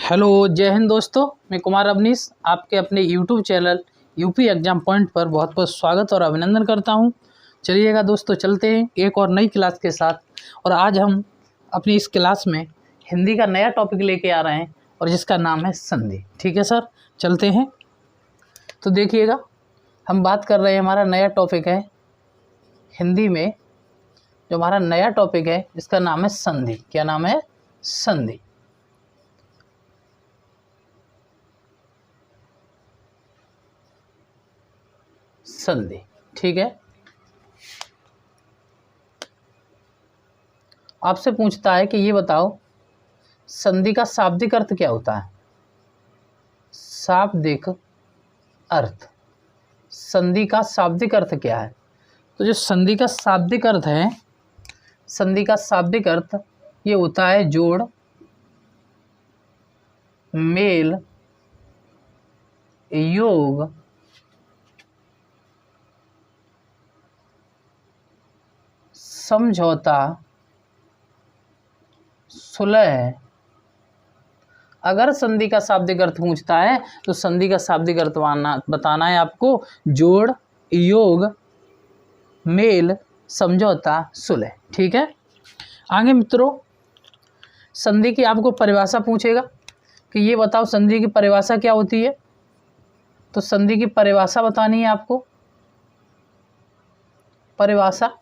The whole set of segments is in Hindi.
हेलो, जय हिंद दोस्तों। मैं कुमार अवनीश आपके अपने YouTube channel UP exam point पर बहुत बहुत स्वागत और अभिनंदन करता हूं। चलिएगा दोस्तों, चलते हैं एक और नई क्लास के साथ। और आज हम अपनी इस क्लास में हिंदी का नया टॉपिक लेके आ रहे हैं और जिसका नाम है संधि। ठीक है सर, चलते हैं। तो देखिएगा, हम बात कर रहे हैं, हमारा नया टॉपिक है हिंदी में, जो हमारा नया टॉपिक है जिसका नाम है संधि। क्या नाम है? संधि। संधि, ठीक है। आपसे पूछता है कि ये बताओ, संधि का शाब्दिक अर्थ क्या होता है? शाब्दिक अर्थ, संधि का शाब्दिक अर्थ क्या है? तो जो संधि का शाब्दिक अर्थ है, संधि का शाब्दिक अर्थ ये होता है जोड़, मेल, योग, समझौता, सुलह। अगर संधि का शाब्दिक अर्थ पूछता है तो संधि का शाब्दिक अर्थ बताना है आपको जोड़, योग, मेल, समझौता, सुलह। ठीक है। आगे मित्रों, संधि की आपको परिभाषा पूछेगा कि ये बताओ संधि की परिभाषा क्या होती है। तो संधि की परिभाषा बतानी है आपको। परिभाषा,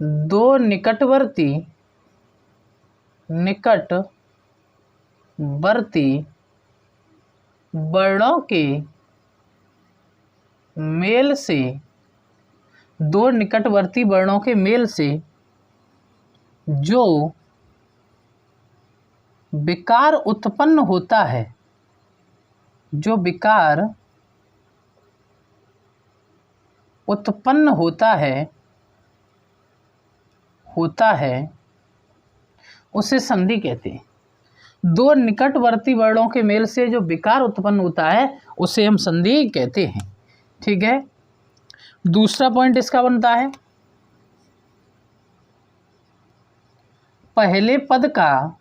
दो निकटवर्ती वर्णों के मेल से, दो निकटवर्ती वर्णों के मेल से जो विकार उत्पन्न होता है, जो विकार उत्पन्न होता है उसे संधि कहते हैं। दो निकटवर्ती वर्णों के मेल से जो विकार उत्पन्न होता है उसे हम संधि कहते हैं। ठीक है। दूसरा पॉइंट इसका बनता है, पहले पद का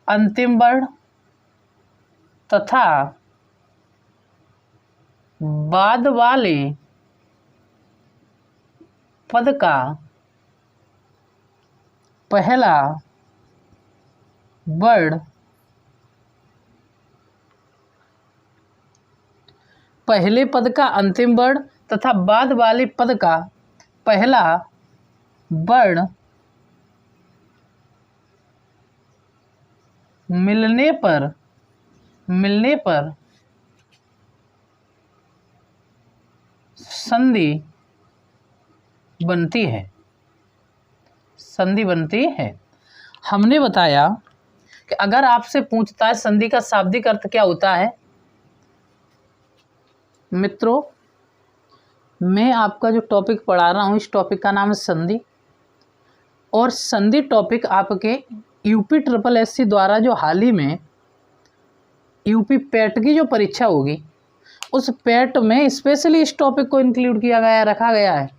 अंतिम वर्ण तथा बाद वाले पद का पहला वर्ण, पहले पद का अंतिम वर्ण तथा बाद वाले पद का पहला वर्ण मिलने पर संधि बनती है। संधि बनती है। हमने बताया कि अगर आपसे पूछता है संधि का शाब्दिक अर्थ क्या होता है, मित्रों मैं आपका जो टॉपिक पढ़ा रहा हूँ इस टॉपिक का नाम है संधि। और संधि टॉपिक आपके यूपी SSS द्वारा जो हाल ही में यूपी पैट की जो परीक्षा होगी उस पैट में स्पेशली इस टॉपिक को इंक्लूड किया गया, रखा गया है।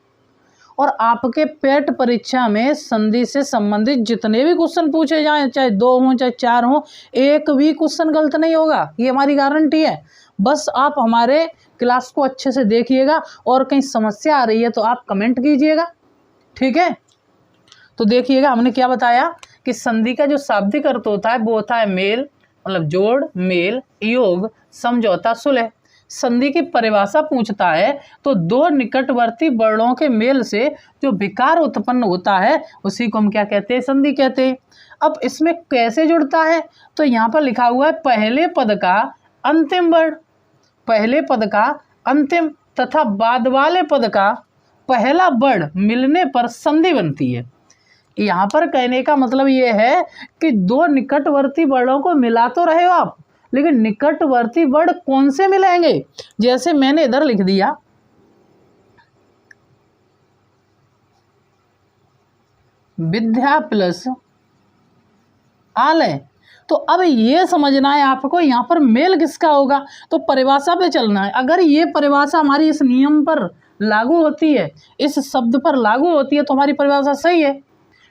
और आपके पैट परीक्षा में संधि से संबंधित जितने भी क्वेश्चन पूछे जाएं, चाहे 2 हों चाहे 4 हों, एक भी क्वेश्चन गलत नहीं होगा, ये हमारी गारंटी है। बस आप हमारे क्लास को अच्छे से देखिएगा और कहीं समस्या आ रही है तो आप कमेंट कीजिएगा। ठीक है। तो देखिएगा, हमने क्या बताया कि संधि का जो शाब्दिक अर्थ होता है वो होता है मेल, मतलब जोड़, मेल, योग, समझौता, सुलह। संधि की परिभाषा पूछता है तो दो निकटवर्ती वर्णों के मेल से जो विकार उत्पन्न होता है उसी को हम क्या कहते हैं? संधि कहते हैं। अब इसमें कैसे जुड़ता है? तो यहाँ पर लिखा हुआ है पहले पद का अंतिम वर्ण, पहले पद का अंतिम तथा बाद वाले पद का पहला वर्ण मिलने पर संधि बनती है। यहाँ पर कहने का मतलब ये है कि दो निकटवर्ती वर्णों को मिला तो रहे हो आप, लेकिन निकटवर्ती वर्ण कौन से मिलेंगे? जैसे मैंने इधर लिख दिया विद्या प्लस आलय, तो अब ये समझना है आपको यहाँ पर मेल किसका होगा। तो परिभाषा पे चलना है। अगर ये परिभाषा हमारी इस नियम पर लागू होती है, इस शब्द पर लागू होती है तो हमारी परिभाषा सही है।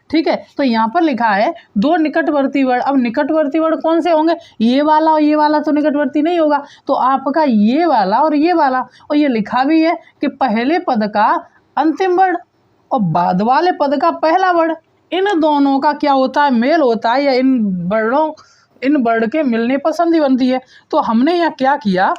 ठीक है। तो यहाँ पर लिखा है दो निकटवर्ती वर्ड। अब निकटवर्ती वर्ड कौन से होंगे? ये वाला और ये वाला तो निकटवर्ती नहीं होगा, तो आपका ये वाला और ये वाला। और ये लिखा भी है कि पहले पद का अंतिम वर्ड और बाद वाले पद का पहला वर्ड, इन दोनों का क्या होता है? मेल होता है, या इन वर्ड के मिलने पर संधि बनती है। तो हमने यहाँ क्या किया,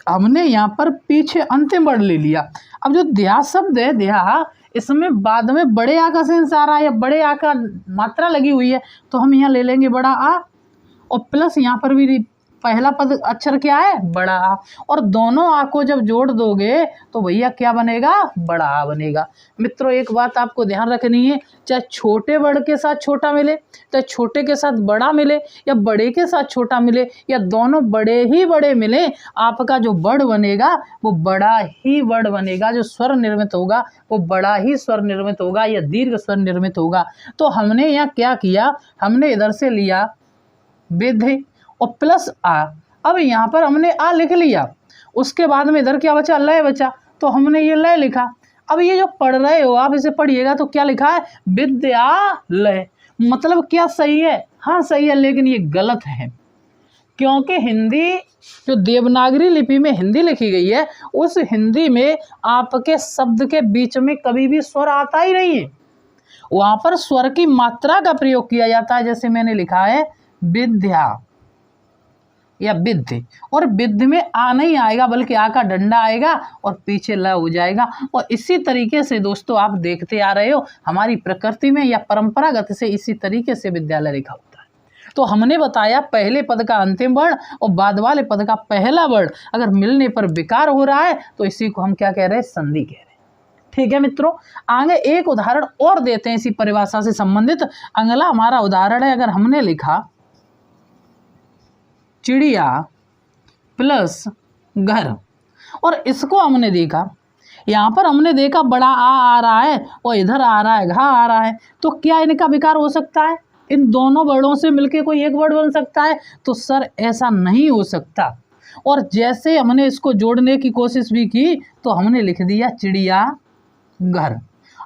हमने यहाँ पर पीछे अंतिम वर्ड ले लिया। अब जो देहा शब्द है, देहा, इसमें बाद में बड़े आ का सेंस आ रहा है या बड़े आ का मात्रा लगी हुई है, तो हम यहाँ ले लेंगे बड़ा आ, और प्लस यहाँ पर भी पहला पद अक्षर क्या है? बड़ा आ। और दोनों आ को जब जोड़ दोगे तो भैया क्या बनेगा? बड़ा आ बनेगा। मित्रों एक बात आपको ध्यान रखनी है, चाहे छोटे वर्ड के साथ छोटा मिले, चाहे छोटे के साथ बड़ा मिले, या बड़े के साथ छोटा मिले, या दोनों बड़े ही बड़े मिले, आपका जो वर्ड बनेगा वो बड़ा ही वर्ड बनेगा। जो स्वर निर्मित होगा वो बड़ा ही स्वर निर्मित होगा या दीर्घ स्वर निर्मित होगा। तो हमने यहाँ क्या किया, हमने इधर से लिया विधि और प्लस आ। अब यहाँ पर हमने आ लिख लिया, उसके बाद में इधर क्या बचा? लय बचा, तो हमने ये लय लिखा। अब ये जो पढ़ रहे हो आप, इसे पढ़िएगा तो क्या लिखा है? विद्यालय। मतलब क्या सही है? हाँ सही है, लेकिन ये गलत है, क्योंकि हिंदी जो देवनागरी लिपि में हिंदी लिखी गई है, उस हिंदी में आपके शब्द के बीच में कभी भी स्वर आता ही नहीं है। वहाँ पर स्वर की मात्रा का प्रयोग किया जाता है, जैसे मैंने लिखा है विद्या या विद्य, और विद्य में आ नहीं आएगा बल्कि आ का डंडा आएगा और पीछे ल हो जाएगा। और इसी तरीके से दोस्तों आप देखते आ रहे हो, हमारी प्रकृति में या परंपरागत से इसी तरीके से विद्यालय लिखा होता है। तो हमने बताया पहले पद का अंतिम वर्ण और बाद वाले पद का पहला वर्ण अगर मिलने पर विकार हो रहा है तो इसी को हम क्या कह रहे हैं? संधि कह रहे हैं। ठीक है मित्रों, आगे एक उदाहरण और देते हैं इसी परिभाषा से संबंधित। अगला हमारा उदाहरण है, अगर हमने लिखा चिड़िया प्लस घर, और इसको हमने देखा, यहाँ पर हमने देखा बड़ा आ रहा है और इधर आ रहा है घा आ रहा है, तो क्या इनका विकार हो सकता है? इन दोनों वर्डों से मिलके कोई एक वर्ड बन सकता है? तो सर ऐसा नहीं हो सकता। और जैसे हमने इसको जोड़ने की कोशिश भी की तो हमने लिख दिया चिड़िया घर।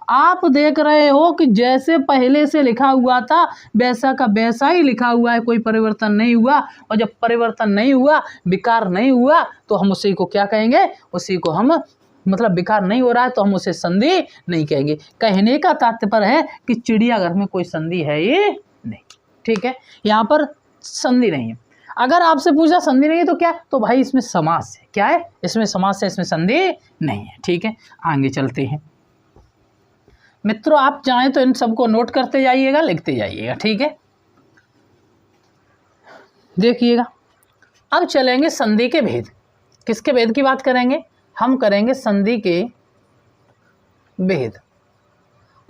आप देख रहे हो कि जैसे पहले से लिखा हुआ था वैसा का वैसा ही लिखा हुआ है, कोई परिवर्तन नहीं हुआ। और जब परिवर्तन नहीं हुआ, विकार नहीं हुआ, तो हम उसी को क्या कहेंगे? उसी को हम, मतलब विकार नहीं हो रहा है तो हम उसे संधि नहीं कहेंगे। कहने का तात्पर्य है कि चिड़ियाघर में कोई संधि है ये नहीं। ठीक है, यहाँ पर संधि नहीं है। अगर आपसे पूछा संधि नहीं है तो क्या, तो भाई इसमें समास है। क्या है? इसमें समास है, इसमें संधि नहीं है। ठीक है, आगे चलते हैं मित्रों। आप चाहें तो इन सबको नोट करते जाइएगा, लिखते जाइएगा। ठीक है, देखिएगा। अब चलेंगे संधि के भेद। किसके भेद की बात करेंगे? हम करेंगे संधि के भेद।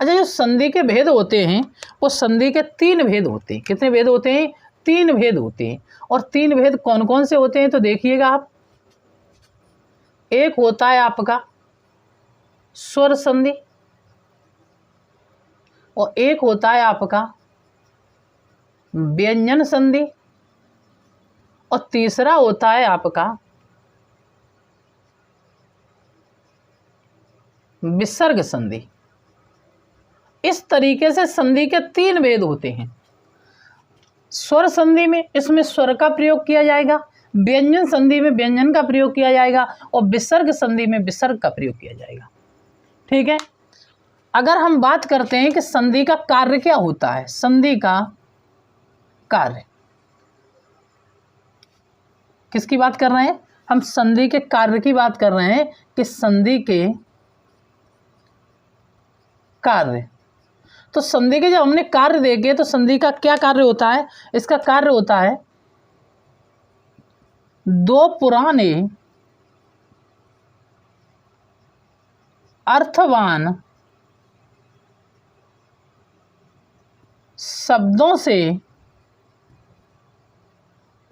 अच्छा, जो संधि के भेद होते हैं वो संधि के 3 भेद होते हैं। कितने भेद होते हैं? 3 भेद होते हैं। और 3 भेद कौन कौन से होते हैं तो देखिएगा आप। एक होता है आपका स्वर संधि, और एक होता है आपका व्यंजन संधि, और तीसरा होता है आपका विसर्ग संधि। इस तरीके से संधि के 3 भेद होते हैं। स्वर संधि में इसमें स्वर का प्रयोग किया जाएगा, व्यंजन संधि में व्यंजन का प्रयोग किया जाएगा, और विसर्ग संधि में विसर्ग का प्रयोग किया जाएगा। ठीक है, अगर हम बात करते हैं कि संधि का कार्य क्या होता है, संधि का कार्य, किसकी बात कर रहे हैं हम? संधि के कार्य की बात कर रहे हैं कि संधि के कार्य। तो संधि के जब हमने कार्य देखे तो संधि का क्या कार्य होता है? इसका कार्य होता है दो पुराने अर्थवान शब्दों से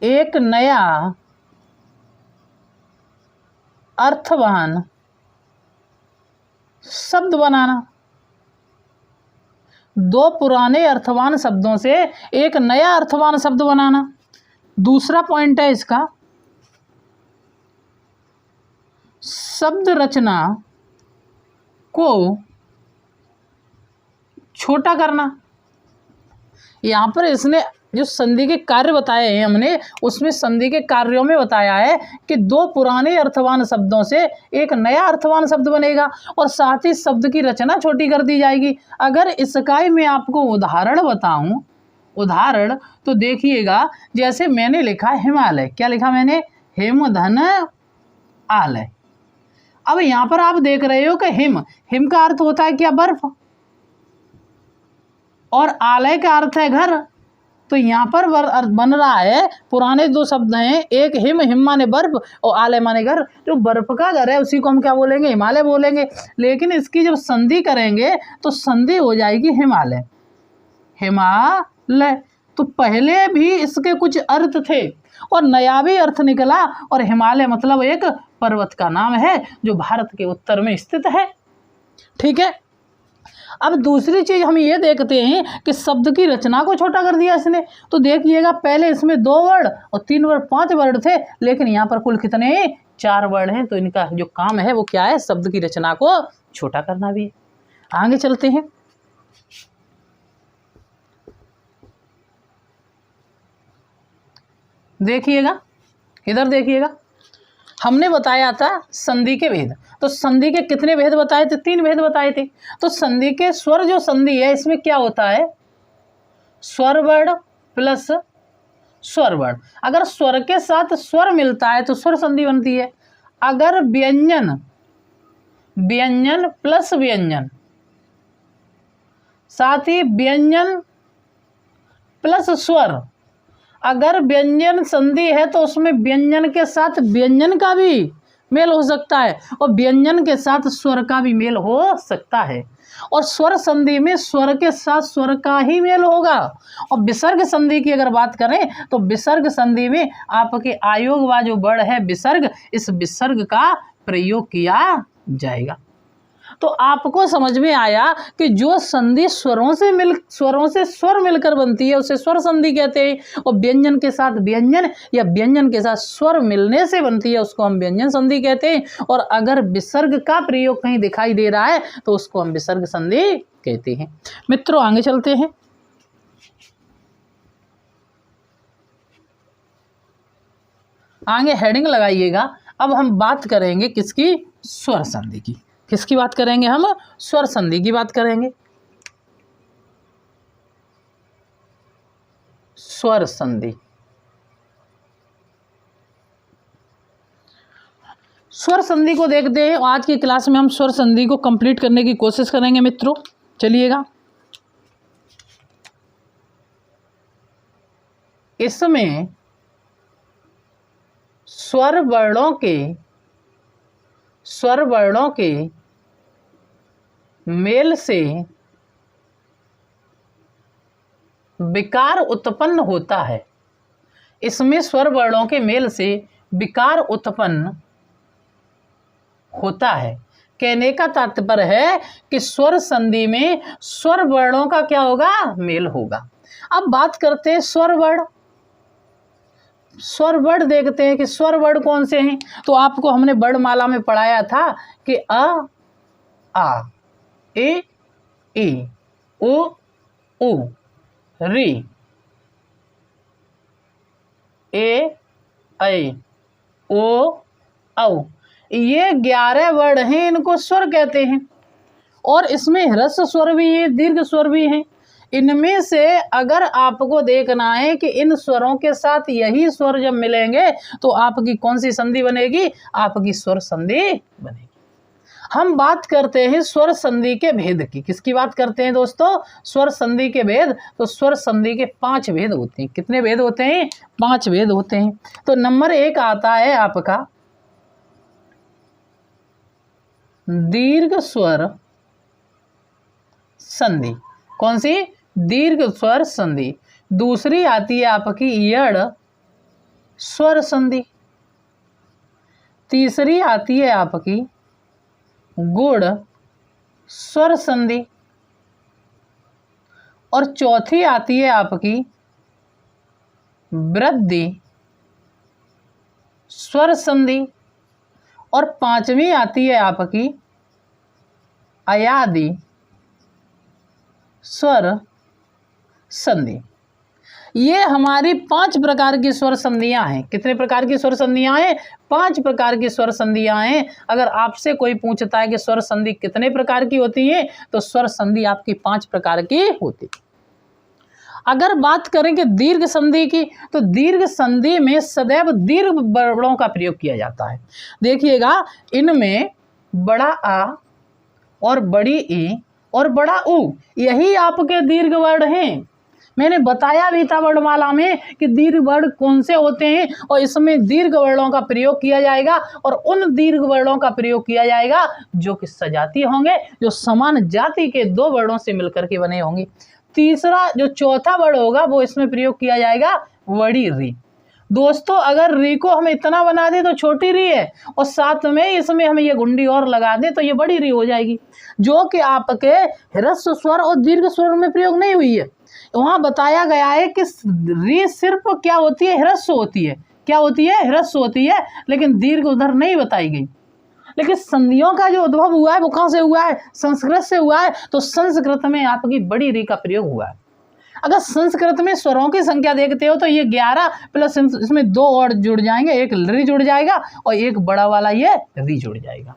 एक नया अर्थवान शब्द बनाना। दो पुराने अर्थवान शब्दों से एक नया अर्थवान शब्द बनाना। दूसरा पॉइंट है इसका, शब्द रचना को छोटा करना। यहाँ पर इसने जो संधि के कार्य बताए हैं हमने, उसमें संधि के कार्यों में बताया है कि दो पुराने अर्थवान शब्दों से एक नया अर्थवान शब्द बनेगा और साथ ही शब्द की रचना छोटी कर दी जाएगी। अगर इसका ही मैं आपको उदाहरण बताऊं, उदाहरण तो देखिएगा, जैसे मैंने लिखा हिमालय, क्या लिखा मैंने? हिमधन आलय। अब यहाँ पर आप देख रहे हो कि हिम का अर्थ होता है क्या? बर्फ, और आलय का अर्थ है घर। तो यहाँ पर बन रहा है, पुराने दो शब्द हैं, एक हिम माने बर्फ और आलय माने घर। जो बर्फ का घर है उसी को हम क्या बोलेंगे? हिमालय बोलेंगे। लेकिन इसकी जब संधि करेंगे तो संधि हो जाएगी हिमालय, हिमालय। तो पहले भी इसके कुछ अर्थ थे और नया भी अर्थ निकला, और हिमालय मतलब एक पर्वत का नाम है जो भारत के उत्तर में स्थित है। ठीक है। अब दूसरी चीज हम ये देखते हैं कि शब्द की रचना को छोटा कर दिया इसने। तो देखिएगा, पहले इसमें 2 वर्ड और 3 वर्ड 5 वर्ड थे, लेकिन यहाँ पर कुल कितने? 4 वर्ड हैं। तो इनका जो काम है वो क्या है? शब्द की रचना को छोटा करना भी है। आगे चलते हैं। देखिएगा, इधर देखिएगा, हमने बताया था संधि के भेद। तो संधि के कितने भेद बताए थे? 3 भेद बताए थे। तो संधि के स्वर जो संधि है इसमें क्या होता है? स्वर वर्ण प्लस स्वर वर्ण। अगर स्वर के साथ स्वर मिलता है तो स्वर संधि बनती है। अगर व्यंजन, व्यंजन प्लस व्यंजन, साथ ही व्यंजन प्लस स्वर, अगर व्यंजन संधि है तो उसमें व्यंजन के साथ व्यंजन का भी मेल हो सकता है और व्यंजन के साथ स्वर का भी मेल हो सकता है। और स्वर संधि में स्वर के साथ स्वर का ही मेल होगा। और विसर्ग संधि की अगर बात करें तो विसर्ग संधि में आपके आयोग व जो वर्ण है विसर्ग, इस विसर्ग का प्रयोग किया जाएगा। तो आपको समझ में आया कि जो संधि स्वरों से स्वर मिलकर बनती है उसे स्वर संधि कहते हैं, और व्यंजन के साथ व्यंजन या व्यंजन के साथ स्वर मिलने से बनती है उसको हम व्यंजन संधि कहते हैं। और अगर विसर्ग का प्रयोग कहीं दिखाई दे रहा है तो उसको हम विसर्ग संधि कहते हैं। मित्रों आगे चलते हैं। आगे हेडिंग लगाइएगा। अब हम बात करेंगे किसकी? स्वर संधि की। किसकी बात करेंगे हम? स्वर संधि की बात करेंगे। स्वर संधि, स्वर संधि को देखते हैं। आज की क्लास में हम स्वर संधि को कंप्लीट करने की कोशिश करेंगे मित्रों। चलिएगा, इसमें स्वर वर्णों के मेल से विकार उत्पन्न होता है। इसमें स्वर वर्णों के मेल से विकार उत्पन्न होता है। कहने का तात्पर्य है कि स्वर संधि में स्वर वर्णों का क्या होगा? मेल होगा। अब बात करते हैं स्वर वर्ण। स्वर वर्ण देखते हैं कि स्वर वर्ण कौन से हैं। तो आपको हमने वर्णमाला में पढ़ाया था कि अ, आ, ए, उ, री, ए, ऐ, ओ, औ। ये 11 वर्ण हैं, इनको स्वर कहते हैं। और इसमें ह्रस्व स्वर भी है, दीर्घ स्वर भी हैं। इनमें से अगर आपको देखना है कि इन स्वरों के साथ यही स्वर जब मिलेंगे तो आपकी कौन सी संधि बनेगी? आपकी स्वर संधि बनेगी। हम बात करते हैं स्वर संधि के भेद की। किसकी बात करते हैं दोस्तों? स्वर संधि के भेद। तो स्वर संधि के 5 भेद होते हैं। कितने भेद होते हैं? 5 भेद होते हैं। तो नंबर 1 आता है आपका दीर्घ स्वर संधि। कौन सी? दीर्घ स्वर संधि। दूसरी आती है आपकी यड़ स्वर संधि। तीसरी आती है आपकी गुण स्वर संधि। और चौथी आती है आपकी वृद्धि स्वर संधि। और 5वीं आती है आपकी अयादि स्वर संधि। ये हमारी 5 प्रकार की स्वर संधियां हैं। कितने प्रकार की स्वर संधियां हैं? 5 प्रकार की स्वर संधियां हैं। अगर आपसे कोई पूछता है कि स्वर संधि कितने प्रकार की होती है, तो स्वर संधि आपकी 5 प्रकार की होती है। अगर बात करें कि दीर्घ संधि की, तो दीर्घ संधि में सदैव दीर्घ वर्णों का प्रयोग किया जाता है। देखिएगा, इनमें बड़ा आ और बड़ी ई और बड़ा उ, यही आपके दीर्घ वर्ण हैं। मैंने बताया भी था वर्णमाला में कि दीर्घ वर्ण कौन से होते हैं, और इसमें दीर्घ वर्णों का प्रयोग किया जाएगा, और उन दीर्घ वर्णों का प्रयोग किया जाएगा जो कि सजातीय होंगे, जो समान जाति के 2 वर्णों से मिलकर के बने होंगे। तीसरा जो चौथा वर्ण होगा वो इसमें प्रयोग किया जाएगा बड़ी री। दोस्तों, अगर री को हम इतना बना दें तो छोटी री है, और साथ में इसमें हम ये गुंडी और लगा दें तो ये बड़ी री हो जाएगी, जो कि आपके ह्रस्व स्वर और दीर्घ स्वर में प्रयोग नहीं हुई है। वहां बताया गया है कि री सिर्फ क्या होती है? ह्रस्व होती है। क्या होती है? ह्रस्व होती है, लेकिन दीर्घ उधर नहीं बताई गई। लेकिन संधियों का जो उद्भव हुआ है वो कहां से हुआ है? संस्कृत से हुआ है। तो संस्कृत में आपकी बड़ी री का प्रयोग हुआ है। अगर संस्कृत में स्वरों की संख्या देखते हो तो ये 11 प्लस इसमें 2 और जुड़ जाएंगे, एक री जुड़ जाएगा और एक बड़ा वाला ये री जुड़ जाएगा।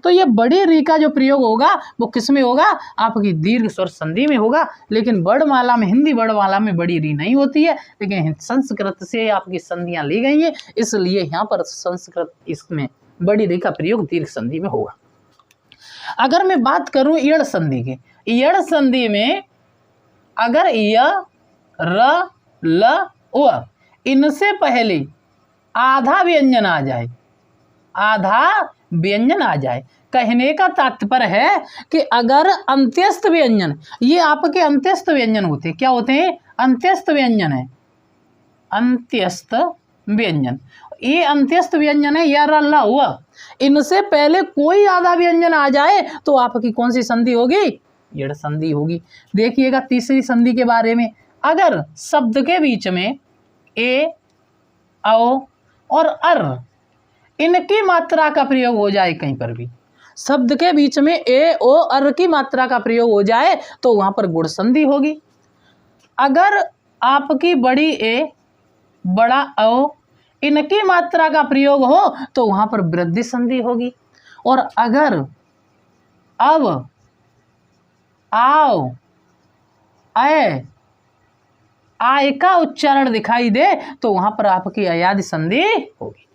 तो ये बड़ी री का जो प्रयोग होगा वो किस में होगा? आपकी दीर्घ स्वर संधि में होगा। लेकिन वर्णमाला में, हिंदी वर्णमाला में बड़ी री नहीं होती है, लेकिन संस्कृत से आपकी संधियां ली गई हैं, इसलिए यहाँ पर संस्कृत इसमें बड़ी री का प्रयोग दीर्घ संधि में होगा। अगर मैं बात करूं यण संधि की, यण संधि में अगर य, र, ल, व इनसे पहले आधा व्यंजन आ जाए, आधा व्यंजन आ जाए, कहने का तात्पर्य है कि अगर अंत्यस्थ व्यंजन, ये आपके अंत्यस्थ व्यंजन होते हैं। क्या होते हैं? अंत्यस्थ व्यंजन है, अंत्यस्थ व्यंजन। ये अंत्यस्थ व्यंजन है या र, ल, व, इनसे पहले कोई आधा व्यंजन आ जाए तो आपकी कौन सी संधि होगी? यण संधि होगी। देखिएगा तीसरी संधि के बारे में, अगर शब्द के बीच में ए, औ और अर इनकी मात्रा का प्रयोग हो जाए, कहीं पर भी शब्द के बीच में ए, ओ, अर की मात्रा का प्रयोग हो जाए तो वहां पर गुण संधि होगी। अगर आपकी बड़ी ए, बड़ा औ इनकी मात्रा का प्रयोग हो तो वहां पर वृद्धि संधि होगी। और अगर अब, आओ, ऐ, आय का उच्चारण दिखाई दे तो वहां पर आपकी अयादि संधि होगी।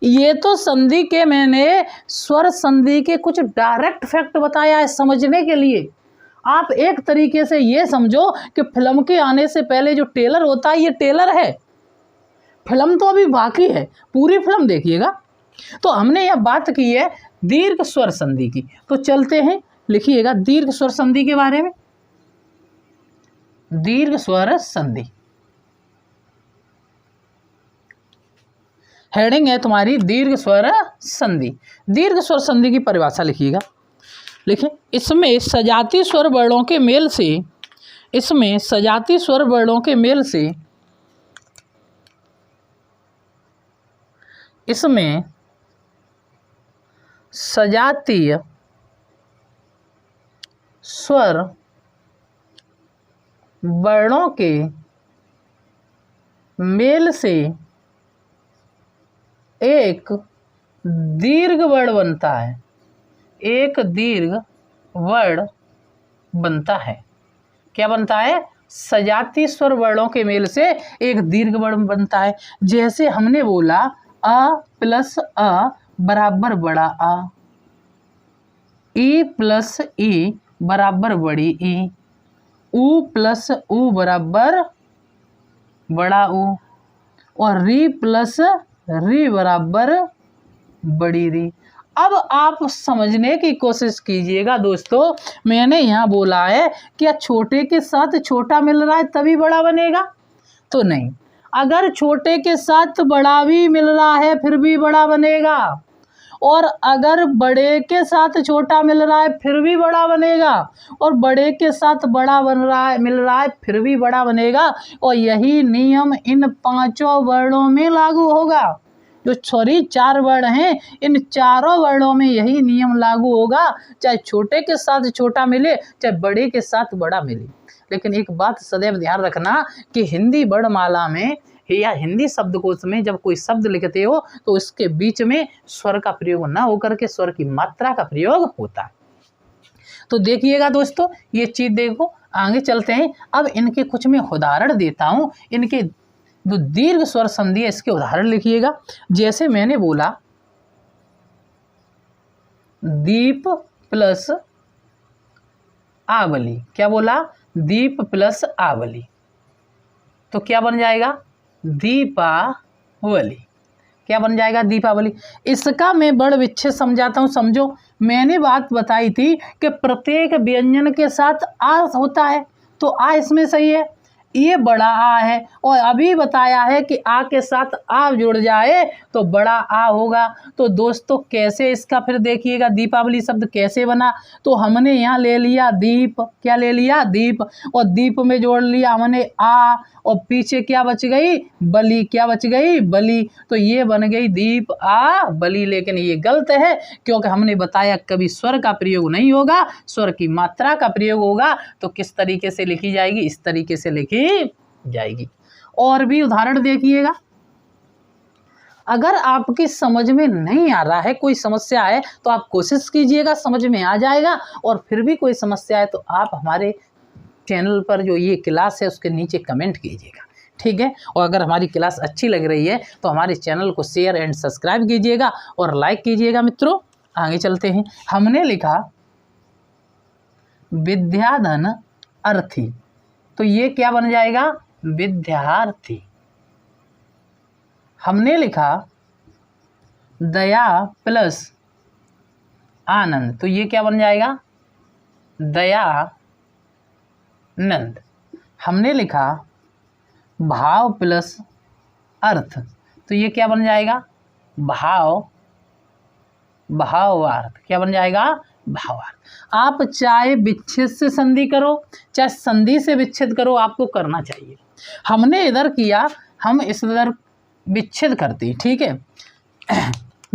ये तो संधि के मैंने स्वर संधि के कुछ डायरेक्ट फैक्ट बताया है समझने के लिए। आप एक तरीके से ये समझो कि फिल्म के आने से पहले जो टेलर होता है ये टेलर है, फिल्म तो अभी बाकी है, पूरी फिल्म देखिएगा। तो हमने यह बात की है दीर्घ स्वर संधि की, तो चलते हैं, लिखिएगा दीर्घ स्वर संधि के बारे में। दीर्घ स्वर संधि हेडिंग है तुम्हारी दीर्घ स्वर संधि। दीर्घ स्वर संधि की परिभाषा लिखिएगा। लिखें, इसमें सजाती स्वर वर्णों के मेल से, इसमें सजाती स्वर वर्णों के मेल से, इसमें सजातीय स्वर वर्णों के मेल से एक दीर्घ वर्ण बनता है, एक दीर्घ वर्ण बनता है। क्या बनता है? सजाती स्वर वर्णों के मेल से एक दीर्घ वर्ण बनता है। जैसे हमने बोला अ प्लस अ बराबर बड़ा आ, ई प्लस ई बराबर बड़ी ई, उ प्लस उ बराबर बड़ा उ, और री प्लस री बराबर बड़ी री। अब आप समझने की कोशिश कीजिएगा दोस्तों, मैंने यहाँ बोला है क्या छोटे के साथ छोटा मिल रहा है तभी बड़ा बनेगा? तो नहीं, अगर छोटे के साथ बड़ा भी मिल रहा है फिर भी बड़ा बनेगा, और अगर बड़े के साथ छोटा मिल रहा है फिर भी बड़ा बनेगा, और बड़े के साथ बड़ा बन रहा है, मिल रहा है फिर भी बड़ा बनेगा। और यही नियम इन 5 वर्णों में लागू होगा। जो सॉरी 4 वर्ण हैं, इन चारों वर्णों में यही नियम लागू होगा, चाहे छोटे के साथ छोटा मिले, चाहे बड़े के साथ बड़ा मिले। लेकिन एक बात सदैव ध्यान रखना कि हिंदी वर्णमाला में या हिंदी शब्दकोश में जब कोई शब्द लिखते हो तो इसके बीच में स्वर का प्रयोग ना होकर के स्वर की मात्रा का प्रयोग होता है। तो देखिएगा दोस्तों, ये चीज देखो, आगे चलते हैं। अब इनके कुछ मैं उदाहरण देता हूं, इनके जो दीर्घ स्वर संधि है इसके उदाहरण लिखिएगा। जैसे मैंने बोला दीप प्लस आवली, क्या बोला, दीप प्लस आवली, तो क्या बन जाएगा, दीपावली। क्या बन जाएगा, दीपावली। इसका मैं वर्ण विच्छेद समझाता हूं, समझो। मैंने बात बताई थी कि प्रत्येक व्यंजन के साथ आ होता है, तो आ इसमें सही है, ये बड़ा आ है, और अभी बताया है कि आ के साथ आ जुड़ जाए तो बड़ा आ होगा। तो दोस्तों कैसे इसका फिर देखिएगा दीपावली शब्द कैसे बना। तो हमने यहाँ ले लिया दीप, क्या ले लिया, दीप, और दीप में जोड़ लिया हमने आ, और पीछे क्या बच गई, बलि, क्या बच गई, बलि। तो ये बन गई दीप आ बलि। लेकिन ये गलत है, क्योंकि हमने बताया कभी स्वर का प्रयोग नहीं होगा, स्वर की मात्रा का प्रयोग होगा। तो किस तरीके से लिखी जाएगी, इस तरीके से लिखी जाएगी। और भी उदाहरण देखिएगा। अगर आपकी समझ में नहीं आ रहा है, कोई समस्या है, तो आप कोशिश कीजिएगा, समझ में आ जाएगा। और फिर भी कोई समस्या है तो आप हमारे चैनल पर जो ये क्लास है उसके नीचे कमेंट कीजिएगा, ठीक है। और अगर हमारी क्लास अच्छी लग रही है तो हमारे चैनल को शेयर एंड सब्सक्राइब कीजिएगा और लाइक कीजिएगा। मित्रों आगे चलते हैं। हमने लिखा विद्याधन अर्थी, तो ये क्या बन जाएगा, विद्यार्थी। हमने लिखा दया प्लस आनंद, तो ये क्या बन जाएगा, दया नंद। हमने लिखा भाव प्लस अर्थ, तो ये क्या बन जाएगा, भावार्थ। क्या बन जाएगा, भावार्थ। आप चाहे विच्छेद से संधि करो, चाहे संधि से विच्छेद करो, आपको करना चाहिए। हमने इधर किया, हम इस इधर विच्छेद करते, ठीक है।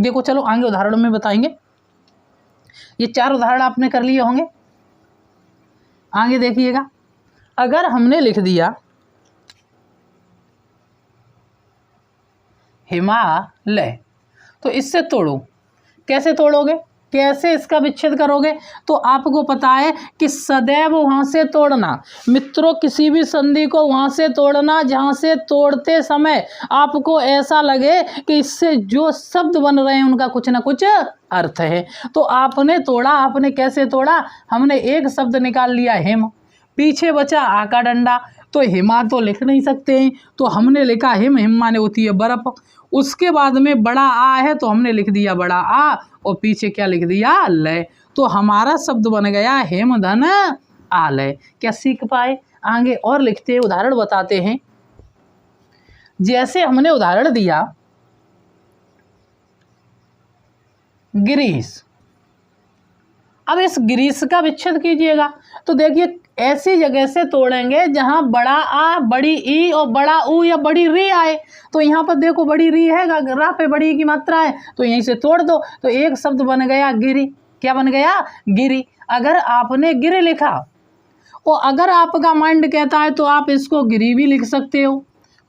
देखो चलो आगे उदाहरणों में बताएंगे। ये 4 उदाहरण आपने कर लिए होंगे। आगे देखिएगा, अगर हमने लिख दिया हिमालय, तो इससे तोड़ो। कैसे तोड़ोगे, कैसे इसका विच्छेद करोगे, तो आपको पता है कि सदैव वहां से तोड़ना। मित्रों किसी भी संधि को वहां से तोड़ना जहां से तोड़ते समय आपको ऐसा लगे कि इससे जो शब्द बन रहे हैं उनका कुछ ना कुछ अर्थ है। तो आपने तोड़ा, आपने कैसे तोड़ा, हमने एक शब्द निकाल लिया हिम, पीछे बचा आ का डंडा, तो हिमा तो लिख नहीं सकते हैं, तो हमने लिखा हिम, हिम माने होती है बर्फ। उसके बाद में बड़ा आ है तो हमने लिख दिया बड़ा आ, और पीछे क्या लिख दिया, लय। तो हमारा शब्द बन गया हेम धन आलय। क्या सीख पाए। आगे और लिखते हैं, उदाहरण बताते हैं। जैसे हमने उदाहरण दिया गिरीश, अब इस गिरीश का विच्छेद कीजिएगा। तो देखिए ऐसी जगह से तोड़ेंगे जहां बड़ा आ, बड़ी ई और बड़ा ऊ या बड़ी री आए। तो यहाँ पर देखो बड़ी री है, रा पे बड़ी ई की मात्रा है, तो यहीं से तोड़ दो। तो एक शब्द बन गया गिरी। क्या बन गया, गिरी। अगर आपने गिर लिखा, और अगर आपका माइंड कहता है तो आप इसको गिरी भी लिख सकते हो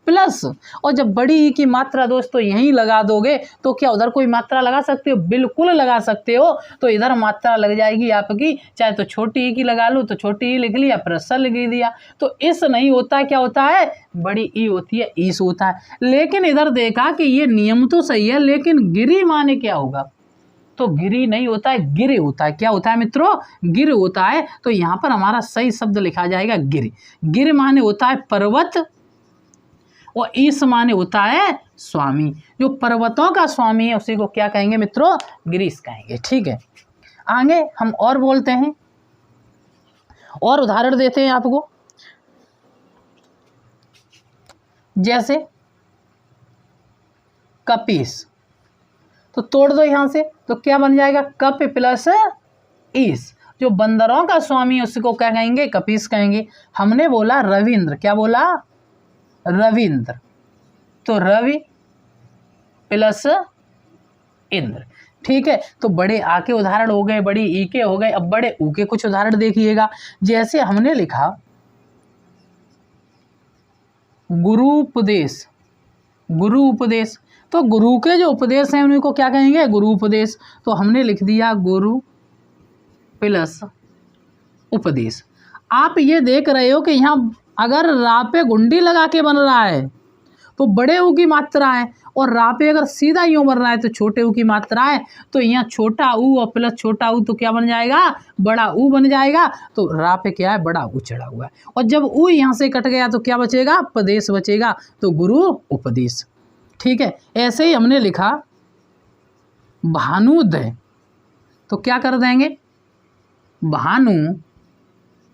प्लस, और जब बड़ी ई की मात्रा दोस्तों यहीं लगा दोगे तो क्या उधर कोई मात्रा लगा सकते हो, बिल्कुल लगा सकते हो। तो इधर मात्रा लग जाएगी आपकी, चाहे तो छोटी ई की लगा लो तो छोटी ई लिख लिया, प्रश्न लिख दिया। तो इस नहीं होता, क्या होता है, बड़ी ई होती है, ईस होता है। लेकिन इधर देखा कि ये नियम तो सही है, लेकिन गिरी माने क्या होगा, तो गिरी नहीं होता है, गिर होता है। क्या होता है मित्रों, गिर होता है। तो यहाँ पर हमारा सही शब्द लिखा जाएगा गिर। गिर माने होता है पर्वत, और ईस माने होता है स्वामी। जो पर्वतों का स्वामी है उसी को क्या कहेंगे मित्रों, गिरीश कहेंगे, ठीक है। आगे हम और बोलते हैं, और उदाहरण देते हैं आपको। जैसे कपीस, तो तोड़ दो यहां से, तो क्या बन जाएगा, कप प्लस ईस। जो बंदरों का स्वामी है उसको क्या कहेंगे, कपीस कहेंगे। हमने बोला रविंद्र, क्या बोला, रविंद्र, तो रवि प्लस इंद्र। ठीक है, तो बड़े आ के उदाहरण हो गए, बड़ी ई के हो गए। अब बड़े ऊ के कुछ उदाहरण देखिएगा। जैसे हमने लिखा गुरु उपदेश, गुरु उपदेश, तो गुरु के जो उपदेश हैं उनको क्या कहेंगे? गुरु उपदेश। तो हमने लिख दिया गुरु प्लस उपदेश। आप ये देख रहे हो कि यहाँ अगर रा पे गुंडी लगा के बन रहा है तो बड़े ऊ की मात्रा है, और रा पे अगर सीधा यूं बन रहा है तो छोटे ऊ की मात्रा है। तो यहाँ छोटा ऊ और प्लस छोटा ऊ तो क्या बन जाएगा? बड़ा ऊ बन जाएगा। तो रा पे क्या है? बड़ा ऊ चढ़ा हुआ है। और जब ऊ यहाँ से कट गया तो क्या बचेगा? उपदेश बचेगा। तो गुरु उपदेश। ठीक है, ऐसे ही हमने लिखा भानुदय, तो क्या कर देंगे? भानु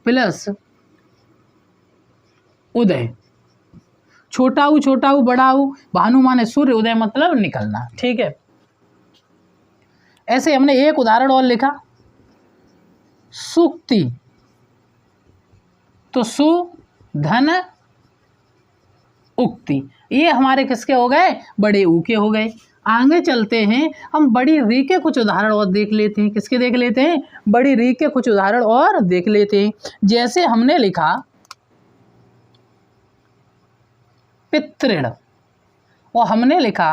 प्लस उदय, छोटा ऊ बड़ा ऊ, भानु माने सूर्य, उदय मतलब निकलना। ठीक है, ऐसे हमने एक उदाहरण और लिखा सूक्ति, तो सु धन उक्ति, ये हमारे किसके हो गए? बड़े ऊ के हो गए। आगे चलते हैं, हम बड़ी री के कुछ उदाहरण और देख लेते हैं। किसके देख लेते हैं? बड़ी री के कुछ उदाहरण और देख लेते हैं। जैसे हमने लिखा पितृण और हमने लिखा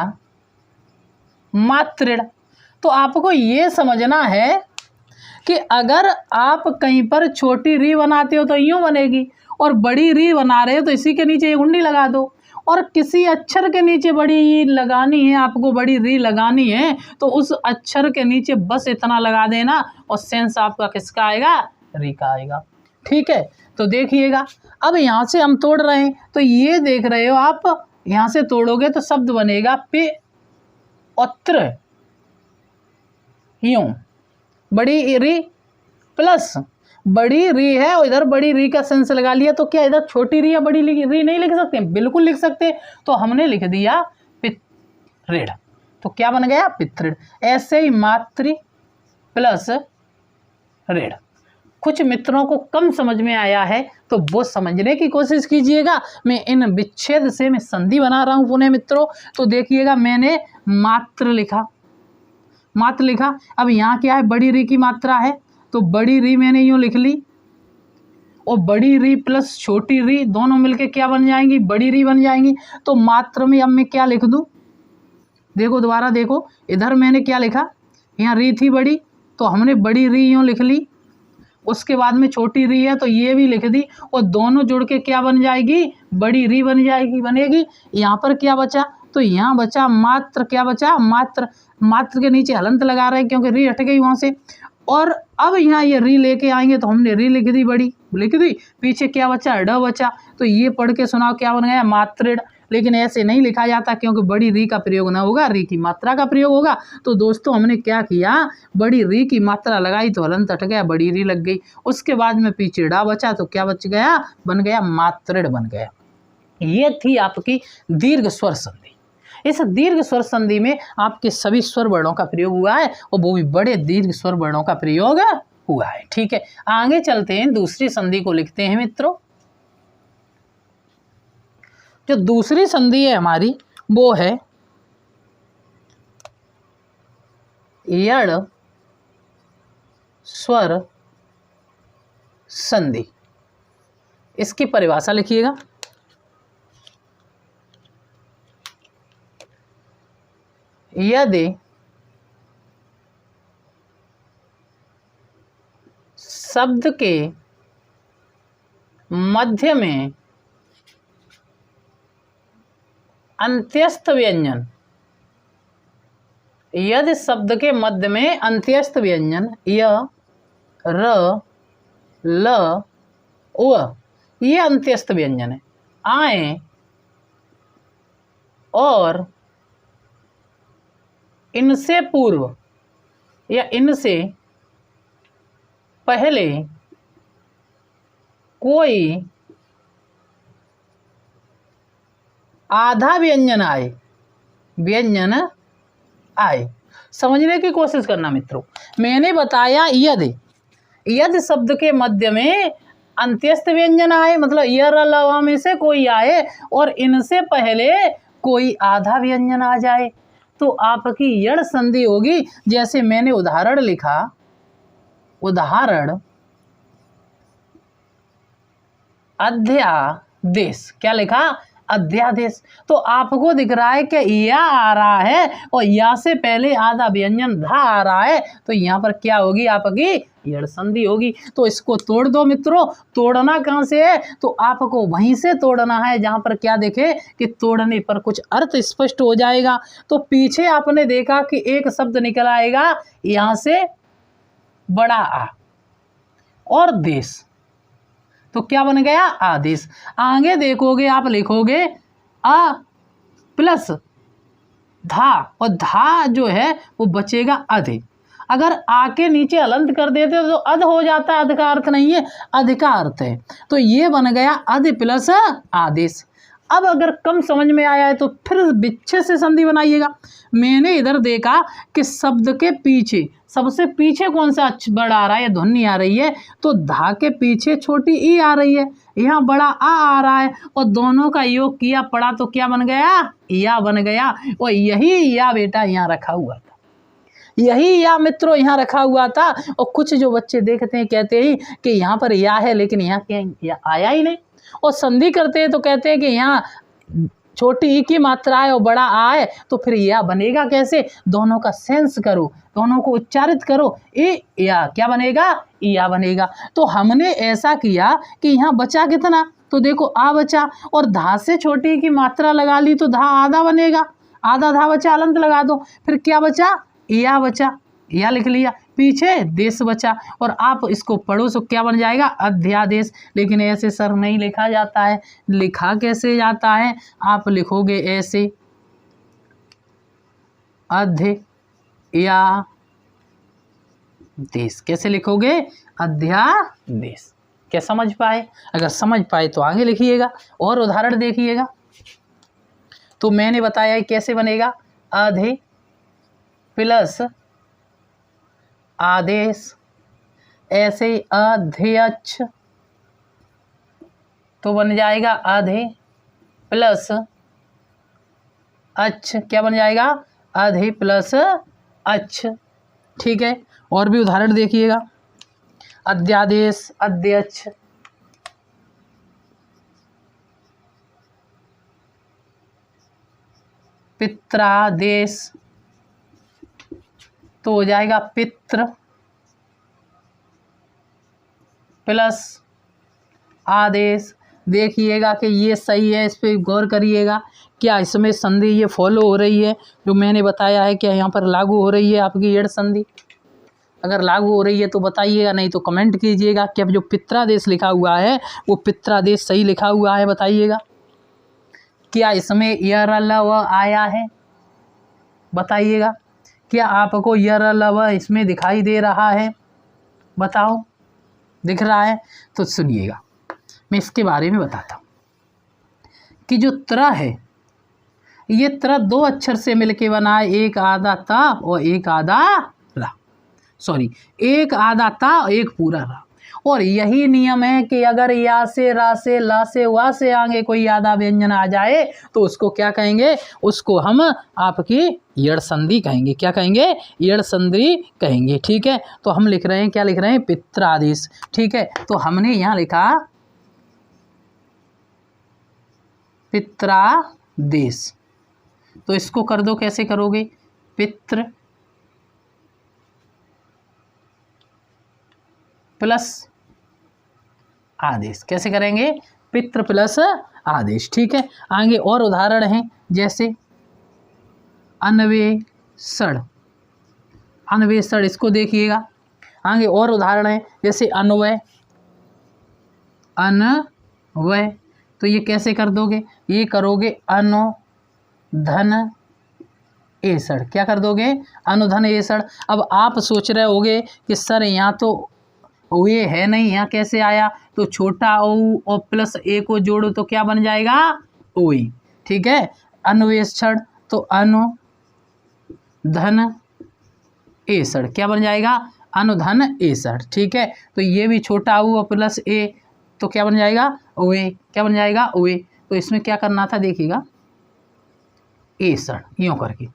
मातृण। तो आपको ये समझना है कि अगर आप कहीं पर छोटी री बनाते हो तो यूं बनेगी, और बड़ी री बना रहे हो तो इसी के नीचे एक गुंडी लगा दो, और किसी अक्षर के नीचे बड़ी लगानी है, आपको बड़ी री लगानी है तो उस अक्षर के नीचे बस इतना लगा देना और सेंस आपका किसका आएगा? री का आएगा। ठीक है, तो देखिएगा अब यहाँ से हम तोड़ रहे हैं, तो ये देख रहे हो आप, यहाँ से तोड़ोगे तो शब्द बनेगा पे अत्र, यूं बड़ी री प्लस बड़ी री है और इधर बड़ी री का सेंस लगा लिया, तो क्या इधर छोटी री या बड़ी री नहीं लिख सकते? बिल्कुल लिख सकते। तो हमने लिख दिया पितृण, तो क्या बन गया? पितृण। ऐसे ही मातृ प्लस ऋण। कुछ मित्रों को कम समझ में आया है तो वो समझने की कोशिश कीजिएगा। मैं इन विच्छेद से मैं संधि बना रहा हूँ पुनः मित्रों। तो देखिएगा, मैंने मात्र लिखा, मात्र लिखा। अब यहाँ क्या है? बड़ी री की मात्रा है, तो बड़ी री मैंने यूँ लिख ली, और बड़ी री प्लस छोटी री दोनों मिलके क्या बन जाएंगी? बड़ी री बन जाएंगी। तो मात्र में अब मैं क्या लिख दूँ? देखो दोबारा देखो, इधर मैंने क्या लिखा? यहाँ री थी बड़ी, तो हमने बड़ी री यूँ लिख ली, उसके बाद में छोटी री है तो ये भी लिख दी, और दोनों जुड़ के क्या बन जाएगी? बड़ी री बन जाएगी, बनेगी। यहाँ पर क्या बचा? तो यहाँ बचा मात्र। क्या बचा? मात्र। मात्र के नीचे हलंत लगा रहे हैं क्योंकि री हट गई वहाँ से, और अब यहाँ ये री लेके आएंगे तो हमने री लिख दी, बड़ी लिख दी, पीछे क्या बचा? ड बचा। तो ये पढ़ के सुनाओ क्या बन गया? मातृण। लेकिन ऐसे नहीं लिखा जाता क्योंकि बड़ी री का प्रयोग ना होगा, री की मात्रा का प्रयोग होगा। तो दोस्तों हमने क्या किया? बड़ी री की मात्रा लगाई तो हलंत हट गया, बड़ी री लग गई। उसके बाद में पीछे डा बचा तो क्या बच गया? बन गया मातृण बन गया। ये थी आपकी दीर्घ स्वर संधि। इस दीर्घ स्वर संधि में आपके सभी स्वर वर्णों का प्रयोग हुआ है, और वो भी बड़े दीर्घ स्वर वर्णों का प्रयोग हुआ है। ठीक है, आगे चलते हैं, दूसरी संधि को लिखते हैं मित्रों। जो दूसरी संधि है हमारी वो है यड़ स्वर संधि। इसकी परिभाषा लिखिएगा। यदि शब्द के मध्य में अंत्यस्थ व्यंजन, यदि शब्द के मध्य में अंत्यस्थ व्यंजन य, र, ल, व, ये अंत्यस्थ व्यंजन है, आए और इनसे पूर्व या इनसे पहले कोई आधा व्यंजन आए, व्यंजन आए। समझने की कोशिश करना मित्रों। मैंने बताया यदि शब्द के मध्य में अंत्यस्थ व्यंजन आए, मतलब य, र, ल, व में से कोई आए और इनसे पहले कोई आधा व्यंजन आ जाए, तो आपकी यड़ संधि होगी। जैसे मैंने उदाहरण लिखा, उदाहरण अध्यादेश, क्या लिखा? अध्यादेश। तो आपको दिख रहा है कि या आ रहा है और या से पहले आधा व्यंजन धा आ रहा है, तो यहाँ पर क्या होगी? आपकी यड़ संधि होगी। तो इसको तोड़ दो मित्रों। तोड़ना कहाँ से है? तो आपको वहीं से तोड़ना है जहाँ पर क्या देखे कि तोड़ने पर कुछ अर्थ स्पष्ट हो जाएगा। तो पीछे आपने देखा कि एक शब्द निकल आएगा यहाँ से, बड़ा आ और देश, तो क्या बन गया? आदेश। आगे देखोगे आप लिखोगे आ प्लस धा, और धा जो है वो बचेगा अधे। अगर आ के नीचे अलंत कर देते तो अध हो जाता है, अध का अर्थ नहीं है, अध का अर्थ है। तो ये बन गया अध प्लस आदेश। अब अगर कम समझ में आया है तो फिर बिच्छे से संधि बनाइएगा। मैंने इधर देखा कि शब्द के पीछे, सबसे पीछे कौन सा वर्ड आ रहा है? ध्वनि आ रही है, तो धा के पीछे छोटी ई आ रही है, यहाँ बड़ा आ रहा है, और दोनों का योग किया पड़ा तो क्या बन गया? या बन गया। और यही या बेटा यहाँ रखा हुआ था, यही या मित्रों यहाँ रखा हुआ था। और कुछ जो बच्चे देखते हैं कहते हैं कि यहाँ पर या है, लेकिन यहाँ क्या या आया ही नहीं। और संधि करते हैं तो कहते हैं कि यहाँ छोटी ई की मात्रा है और बड़ा आ है, तो फिर या बनेगा कैसे? दोनों का सेंस करो, दोनों को उच्चारित करो, ए या क्या बनेगा? या बनेगा। तो हमने ऐसा किया कि यहाँ बचा कितना? तो देखो आ बचा, और धा से छोटी की मात्रा लगा ली तो धा आधा बनेगा, आधा धा बचा, अलंत लगा दो, फिर क्या बचा? या बचा, या लिख लिया, पीछे देश बचा। और आप इसको पढ़ो तो क्या बन जाएगा? अध्यादेश। लेकिन ऐसे सर नहीं लिखा जाता है। लिखा कैसे जाता है? आप लिखोगे ऐसे, अध्यादेश। कैसे लिखोगे? अध्यादेश। क्या समझ पाए? अगर समझ पाए तो आगे लिखिएगा और उदाहरण देखिएगा। तो मैंने बताया कैसे बनेगा, अधे प्लस आदेश, ऐसे अध्यक्ष तो बन जाएगा आधे प्लस अच्छ, क्या बन जाएगा? आधे प्लस अच्छ। ठीक है, और भी उदाहरण देखिएगा। अध्यादेश, अध्यक्ष, पित्रादेश तो हो जाएगा पित्र प्लस आदेश। देखिएगा कि ये सही है, इस पर गौर करिएगा, क्या इसमें संधि ये फॉलो हो रही है जो मैंने बताया है, क्या यहाँ पर लागू हो रही है आपकी यड़ संधि? अगर लागू हो रही है तो बताइएगा, नहीं तो कमेंट कीजिएगा कि अब जो पित्रादेश लिखा हुआ है वो पित्रादेश सही लिखा हुआ है, बताइएगा। क्या इसमें यर लव आया है? बताइएगा। क्या आपको यर लव इसमें दिखाई दे रहा है? बताओ, दिख रहा है? तो सुनिएगा, मैं इसके बारे में बताता हूँ कि जो त्र है, ये त्र दो अक्षर से मिलके बना है, एक आधा ता और एक आधा रा, सॉरी एक आधा ता और एक पूरा रा। और यही नियम है कि अगर या से, रा से, ला से, वा से आगे कोई आधा व्यंजन आ जाए तो उसको क्या कहेंगे? उसको हम आपकी यड़ संधि कहेंगे। क्या कहेंगे? यड़ संधि कहेंगे। ठीक है, तो हम लिख रहे हैं, क्या लिख रहे हैं? पित्रादेश। ठीक है, तो हमने यहाँ लिखा पित्रादेश, तो इसको कर दो, कैसे करोगे? पित्र प्लस आदेश। कैसे करेंगे? पित्र प्लस आदेश। ठीक है, आगे और उदाहरण हैं, जैसे अन्वेषण, अन्वेषण, इसको देखिएगा। आगे और उदाहरण है, जैसे अन्वय, अन्वय, तो ये कैसे कर दोगे? ये करोगे अनुधन एसड़। क्या कर दोगे? अनुधन एसड़। अब आप सोच रहे होगे कि सर यहाँ तो ये है नहीं, यहाँ कैसे आया? तो छोटा ओ और प्लस ए को जोड़ो तो क्या बन जाएगा? ओई। ठीक है, अन्वेषण तो अनुधन एसड़, क्या बन जाएगा? अनुधन एसड़। ठीक है, तो ये भी छोटा ओ और प्लस ए तो क्या बन जाएगा? ओए। क्या बन जाएगा? ओए। तो इसमें क्या करना था, देखिएगा, एसड़ यूँ करके,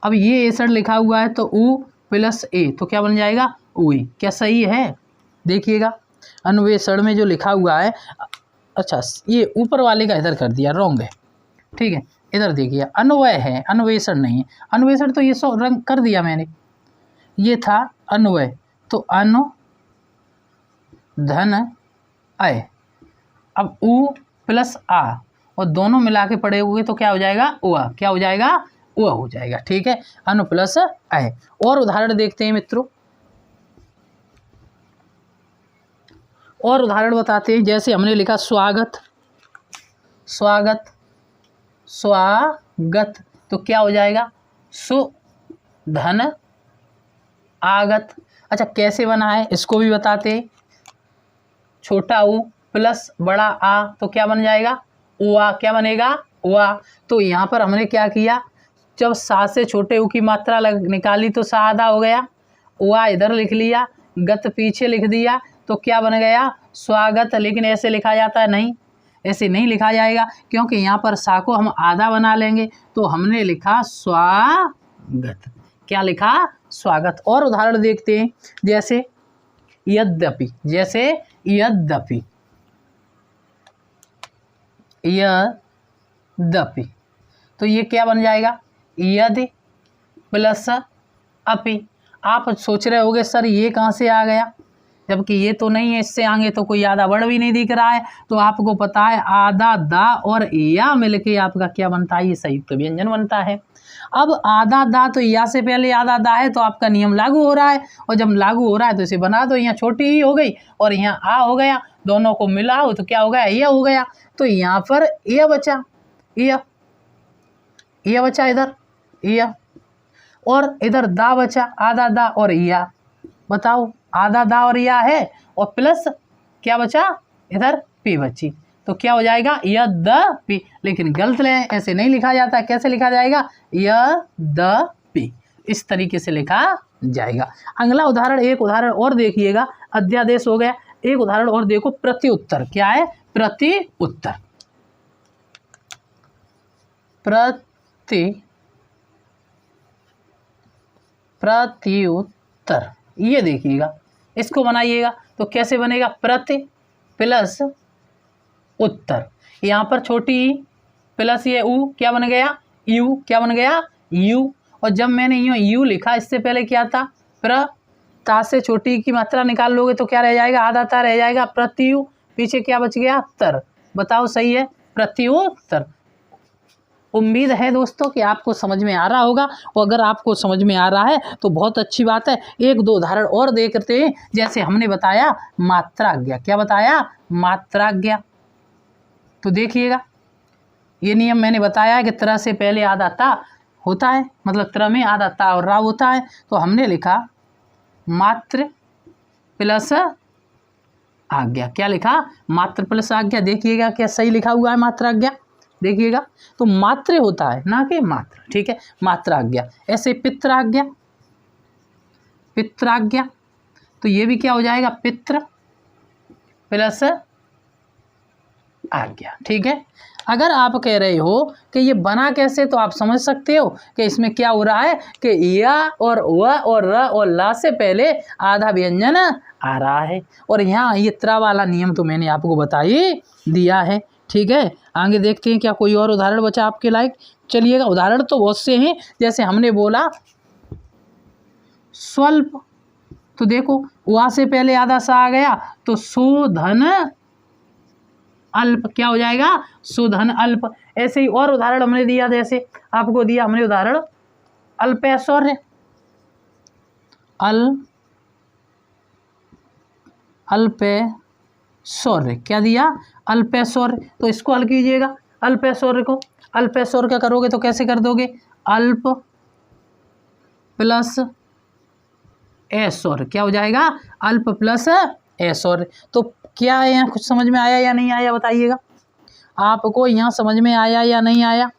अब ये एसड लिखा हुआ है तो उ प्लस ए, तो क्या बन जाएगा उ। क्या सही है? देखिएगा अन्वेषण में जो लिखा हुआ है, अच्छा ये ऊपर वाले का इधर कर दिया, रॉन्ग है, ठीक है। इधर देखिए अन्वय है, अन्वेषण नहीं है। अन्वेषण तो ये सो रंग कर दिया मैंने, ये था अन्वय, तो अनु धन अय। अब उ प्लस आ और दोनों मिला के पड़े हुए तो क्या हो जाएगा उआ, क्या हो जाएगा उआ हो जाएगा, ठीक है। अनु प्लस अय। और उदाहरण देखते हैं मित्रों, और उदाहरण बताते हैं। जैसे हमने लिखा स्वागत, स्वागत स्वागत, तो क्या हो जाएगा सु धन आगत। अच्छा कैसे बना है इसको भी बताते हैं। छोटा उ प्लस बड़ा आ, तो क्या बन जाएगा उआ, क्या बनेगा उआ। तो यहाँ पर हमने क्या किया, जब सा से छोटे उ की मात्रा निकाली तो सा आधा हो गया, उआ इधर लिख लिया, गत पीछे लिख दिया, तो क्या बन गया स्वागत। लेकिन ऐसे लिखा जाता है नहीं, ऐसे नहीं लिखा जाएगा, क्योंकि यहाँ पर सा को हम आधा बना लेंगे, तो हमने लिखा स्वागत। क्या लिखा स्वागत। और उदाहरण देखते हैं, जैसे यद्यपि, जैसे यद्यपि, यद्यपि, तो ये क्या बन जाएगा यदि प्लस अपि। आप सोच रहे होगे सर ये कहाँ से आ गया, जबकि ये तो नहीं है, इससे आगे तो कोई आधा वर्ड भी नहीं दिख रहा है। तो आपको पता है आधा दा और या मिलके आपका क्या बनता है, ये संयुक्त व्यंजन बनता है। अब आधा दा, तो या से पहले आधा दा है, तो आपका नियम लागू हो रहा है, और जब लागू हो रहा है तो इसे बना दो। यहाँ छोटी ही हो गई और यहाँ आ हो गया, दोनों को मिलाओ तो क्या हो गया यह हो गया। तो यहाँ पर यह बचा, यह बचा इधर यह, और इधर दा बचा, आधा दा और या। बताओ आधा दा और या है, और प्लस क्या बचा इधर पी बची, तो क्या हो जाएगा यद्यपि। लेकिन गलत ले, ऐसे नहीं लिखा जाता। कैसे लिखा जाएगा यद्यपि, इस तरीके से लिखा जाएगा। अगला उदाहरण, एक उदाहरण और देखिएगा, अध्यादेश हो गया। एक उदाहरण और देखो, प्रत्युत्तर। क्या है प्रत्युत्तर, प्रत्युत्तर, ये देखिएगा, इसको बनाइएगा तो कैसे बनेगा प्रति प्लस उत्तर। यहाँ पर छोटी प्लस ये उ, क्या बन गया यू, क्या बन गया यू। और जब मैंने यू लिखा, इससे पहले क्या था प्र, ता से छोटी की मात्रा निकाल लोगे तो क्या रह जाएगा आधा ता रह जाएगा, प्रत्यु, पीछे क्या बच गया तर। बताओ सही है प्रत्युत्तर। उम्मीद है दोस्तों कि आपको समझ में आ रहा होगा, और अगर आपको समझ में आ रहा है तो बहुत अच्छी बात है। एक दो उदाहरण और देखते हैं। जैसे हमने बताया मात्राज्ञा, क्या बताया मात्राज्ञा, तो देखिएगा ये नियम मैंने बताया कि तरह से पहले आधा ता होता है, मतलब तरह में आधा ता और रा होता है। तो हमने लिखा मात्र प्लस आज्ञा, क्या लिखा मात्र प्लस आज्ञा। देखिएगा क्या सही लिखा हुआ है मात्राज्ञा, देखिएगा तो मात्र होता है ना कि मात्र, ठीक है मात्राज्ञा। ऐसे पित्राज्ञा, पित्राज्ञा, तो ये भी क्या हो जाएगा पित्र प्लस आज्ञा, ठीक है। अगर आप कह रहे हो कि ये बना कैसे, तो आप समझ सकते हो कि इसमें क्या हो रहा है कि या और व और र और ला से पहले आधा व्यंजन आ रहा है, और यहाँ ये त्रा वाला नियम तो मैंने आपको बता ही दिया है, ठीक है। आगे देखते हैं क्या कोई और उदाहरण बचा आपके लायक। चलिएगा उदाहरण तो बहुत से हैं। जैसे हमने बोला स्वल्प, तो देखो वहाँ से पहले आधा सा आ गया, तो सुधन अल्प, क्या हो जाएगा सुधन अल्प। ऐसे ही और उदाहरण हमने दिया, जैसे आपको दिया हमने उदाहरण अल्पैश्वर्य, अल्पैश्वर्य, क्या दिया अल्पैश्वर्य। तो इसको हल कीजिएगा, अल्पैश्वर्य को, अल्पैश्वर्य क्या करोगे तो कैसे कर दोगे अल्प प्लस ऐश्वर्य, क्या हो जाएगा अल्प प्लस ऐश्वर्य। तो क्या है यहाँ कुछ समझ में आया या नहीं आया बताइएगा, आपको यहाँ समझ में आया या नहीं आया,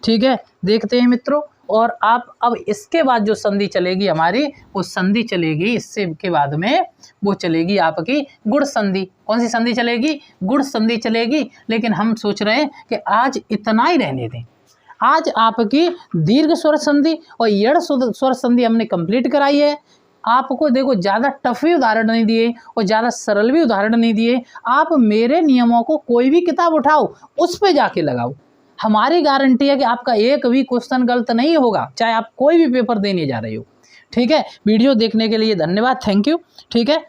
ठीक है। देखते हैं मित्रों, और आप अब इसके बाद जो संधि चलेगी हमारी, वो संधि चलेगी इससे के बाद में, वो चलेगी आपकी गुण संधि। कौन सी संधि चलेगी गुण संधि चलेगी। लेकिन हम सोच रहे हैं कि आज इतना ही रहने दें, आज आपकी दीर्घ स्वर संधि और यड़ स्वर संधि हमने कंप्लीट कराई है। आपको देखो ज़्यादा टफ भी उदाहरण नहीं दिए और ज़्यादा सरल भी उदाहरण नहीं दिए। आप मेरे नियमों को कोई भी किताब उठाओ, उस पे जाके लगाओ। हमारी गारंटी है कि आपका एक भी क्वेश्चन गलत नहीं होगा, चाहे आप कोई भी पेपर देने जा रहे हो। ठीक है, वीडियो देखने के लिए धन्यवाद, थैंक यू। ठीक है।